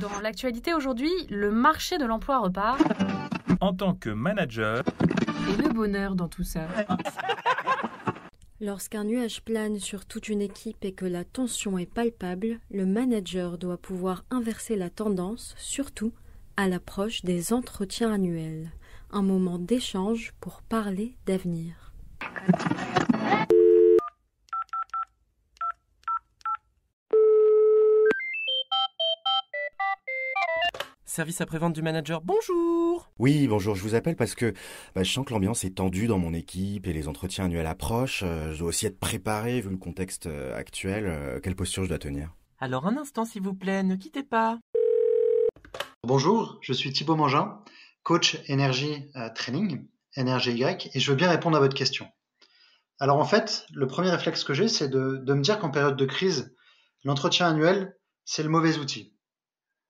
Dans l'actualité aujourd'hui, le marché de l'emploi repart. En tant que manager, Et le bonheur dans tout ça. Lorsqu'un nuage plane sur toute une équipe et que la tension est palpable, le manager doit pouvoir inverser la tendance, surtout à l'approche des entretiens annuels. Un moment d'échange pour parler d'avenir. Service après-vente du manager, bonjour! Oui, bonjour, je vous appelle parce que je sens que l'ambiance est tendue dans mon équipe et les entretiens annuels approchent. Je dois aussi être préparé vu le contexte actuel. Quelle posture je dois tenir? Alors un instant s'il vous plaît, ne quittez pas. Bonjour, je suis Thibaut Mangin, coach énergie training, NRGY, et je veux bien répondre à votre question. Alors en fait, le premier réflexe que j'ai, c'est de me dire qu'en période de crise, l'entretien annuel, c'est le mauvais outil.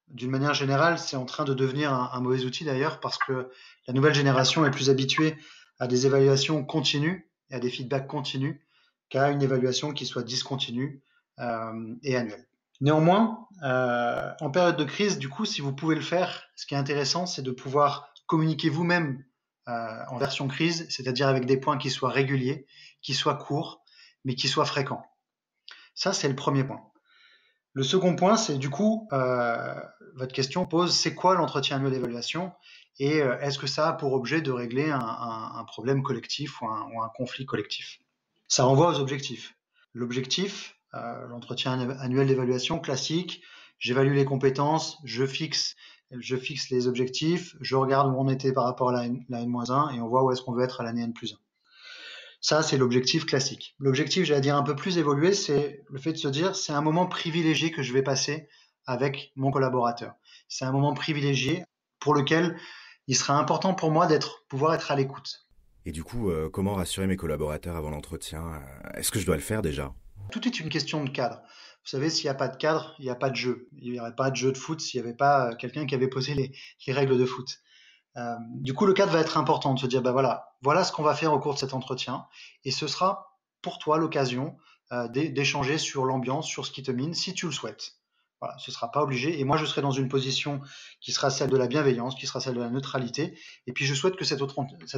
D'une manière générale, c'est en train de devenir un mauvais outil d'ailleurs parce que la nouvelle génération est plus habituée à des évaluations continues et à des feedbacks continus qu'à une évaluation qui soit discontinue et annuelle. Néanmoins, en période de crise, du coup, si vous pouvez le faire, ce qui est intéressant, c'est de pouvoir communiquer vous-même en version crise, c'est-à-dire avec des points qui soient réguliers, qui soient courts, mais qui soient fréquents. Ça, c'est le premier point. Le second point, c'est du coup, votre question pose, c'est quoi l'entretien annuel d'évaluation et est-ce que ça a pour objet de régler un problème collectif ou un conflit collectif? Ça renvoie aux objectifs. L'objectif, l'entretien annuel d'évaluation classique, j'évalue les compétences, je fixe les objectifs, je regarde où on était par rapport à la N-1 et on voit où est-ce qu'on veut être à l'année N+1. Ça, c'est l'objectif classique. L'objectif, j'allais dire un peu plus évolué, c'est le fait de se dire, c'est un moment privilégié que je vais passer avec mon collaborateur. C'est un moment privilégié pour lequel il sera important pour moi pouvoir être à l'écoute. Et du coup, comment rassurer mes collaborateurs avant l'entretien? Est-ce que je dois le faire déjà? Tout est une question de cadre. Vous savez, s'il n'y a pas de cadre, il n'y a pas de jeu. Il n'y aurait pas de jeu de foot s'il n'y avait pas quelqu'un qui avait posé les règles de foot. Du coup, le cadre va être important de se dire, voilà ce qu'on va faire au cours de cet entretien, et ce sera pour toi l'occasion d'échanger sur l'ambiance, sur ce qui te mine, si tu le souhaites. Voilà, ce sera pas obligé, et moi je serai dans une position qui sera celle de la bienveillance, qui sera celle de la neutralité, et puis je souhaite que cet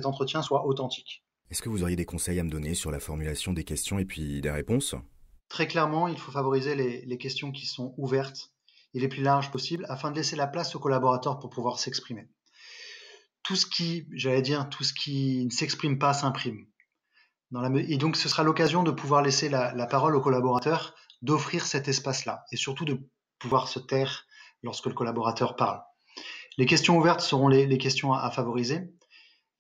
entretien soit authentique. Est-ce que vous auriez des conseils à me donner sur la formulation des questions et puis des réponses? Très clairement, il faut favoriser les questions qui sont ouvertes et les plus larges possibles, afin de laisser la place aux collaborateurs pour pouvoir s'exprimer. Tout ce qui ne s'exprime pas s'imprime. Et donc, ce sera l'occasion de pouvoir laisser la parole aux collaborateurs, d'offrir cet espace-là, et surtout de pouvoir se taire lorsque le collaborateur parle. Les questions ouvertes seront les questions à favoriser.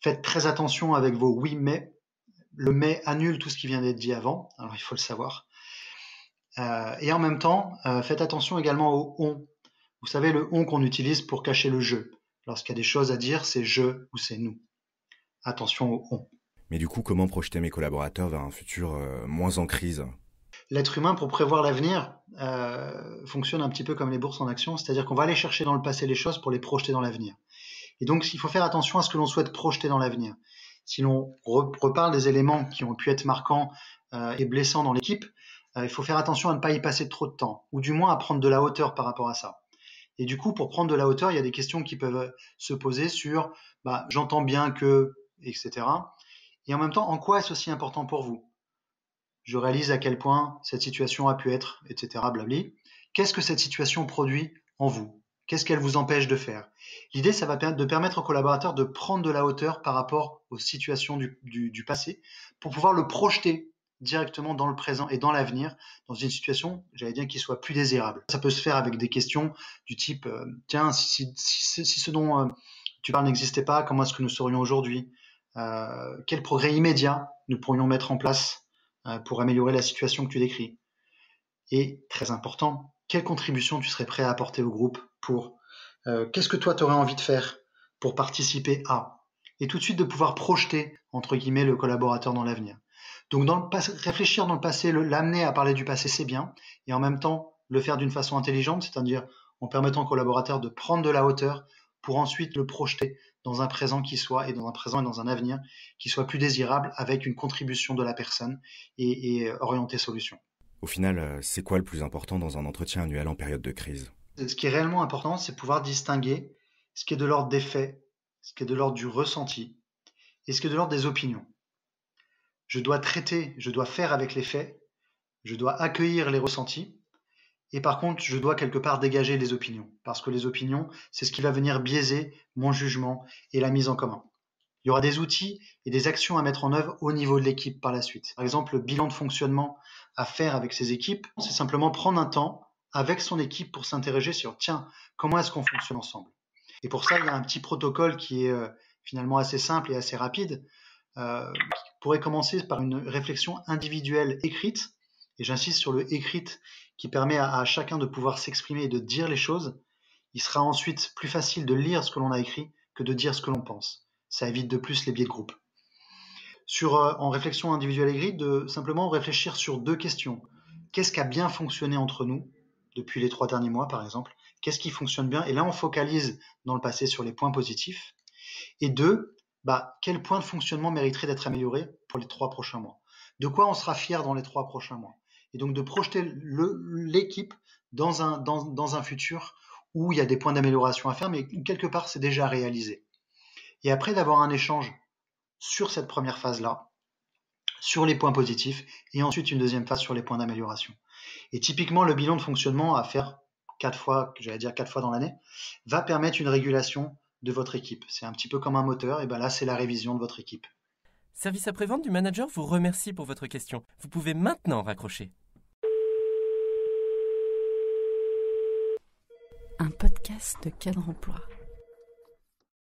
Faites très attention avec vos oui mais. Le mais annule tout ce qui vient d'être dit avant, alors il faut le savoir. Et en même temps, faites attention également au on. Vous savez, le on qu'on utilise pour cacher le je. Lorsqu'il y a des choses à dire, c'est je ou c'est nous. Attention au on. Mais du coup, comment projeter mes collaborateurs vers un futur moins en crise? L'être humain, pour prévoir l'avenir, fonctionne un petit peu comme les bourses en action, c'est-à-dire qu'on va aller chercher dans le passé les choses pour les projeter dans l'avenir. Et donc, il faut faire attention à ce que l'on souhaite projeter dans l'avenir. Si l'on reparle des éléments qui ont pu être marquants et blessants dans l'équipe, il faut faire attention à ne pas y passer trop de temps, ou du moins à prendre de la hauteur par rapport à ça. Et du coup, pour prendre de la hauteur, il y a des questions qui peuvent se poser sur j'entends bien que, etc. Et en même temps, en quoi est-ce aussi important pour vous? Je réalise à quel point cette situation a pu être, etc. blabli. Qu'est-ce que cette situation produit en vous? Qu'est-ce qu'elle vous empêche de faire? L'idée, ça va de permettre aux collaborateurs de prendre de la hauteur par rapport aux situations du passé pour pouvoir le projeter directement dans le présent et dans l'avenir, dans une situation, j'allais dire, qui soit plus désirable. Ça peut se faire avec des questions du type tiens, si ce dont tu parles n'existait pas, comment est-ce que nous serions aujourd'hui? Quel progrès immédiat nous pourrions mettre en place pour améliorer la situation que tu décris? Et, très important, quelle contribution tu serais prêt à apporter au groupe pour qu'est-ce que toi tu aurais envie de faire pour participer à? Et tout de suite de pouvoir projeter, entre guillemets, le collaborateur dans l'avenir. Donc réfléchir dans le passé, l'amener à parler du passé, c'est bien, et en même temps le faire d'une façon intelligente, c'est-à-dire en permettant au collaborateur de prendre de la hauteur pour ensuite le projeter dans un présent et dans un avenir qui soit plus désirable avec une contribution de la personne et orienté solution. Au final, c'est quoi le plus important dans un entretien annuel en période de crise? Ce qui est réellement important, c'est pouvoir distinguer ce qui est de l'ordre des faits, ce qui est de l'ordre du ressenti et ce qui est de l'ordre des opinions. Je dois faire avec les faits, je dois accueillir les ressentis, et par contre, je dois quelque part dégager les opinions, parce que les opinions, c'est ce qui va venir biaiser mon jugement et la mise en commun. Il y aura des outils et des actions à mettre en œuvre au niveau de l'équipe par la suite. Par exemple, le bilan de fonctionnement à faire avec ses équipes, c'est simplement prendre un temps avec son équipe pour s'interroger sur, tiens, comment est-ce qu'on fonctionne ensemble? Et pour ça, il y a un petit protocole qui est finalement assez simple et assez rapide, qui pourrait commencer par une réflexion individuelle écrite, et j'insiste sur le écrite qui permet à chacun de pouvoir s'exprimer et de dire les choses. Il sera ensuite plus facile de lire ce que l'on a écrit que de dire ce que l'on pense. Ça évite de plus les biais de groupe. En réflexion individuelle écrite, de simplement réfléchir sur 2 questions. Qu'est-ce qui a bien fonctionné entre nous depuis les 3 derniers mois, par exemple? Qu'est-ce qui fonctionne bien? Et là, on focalise dans le passé sur les points positifs. Et 2, quel point de fonctionnement mériterait d'être amélioré pour les 3 prochains mois? De quoi on sera fier dans les 3 prochains mois? Et donc de projeter l'équipe dans un futur où il y a des points d'amélioration à faire, mais quelque part c'est déjà réalisé. Et après d'avoir un échange sur cette première phase-là, sur les points positifs, et ensuite une deuxième phase sur les points d'amélioration. Et typiquement, le bilan de fonctionnement à faire 4 fois dans l'année, va permettre une régulation de votre équipe. C'est un petit peu comme un moteur, et là c'est la révision de votre équipe. Service après-vente du manager vous remercie pour votre question. Vous pouvez maintenant raccrocher. Un podcast de Cadre Emploi.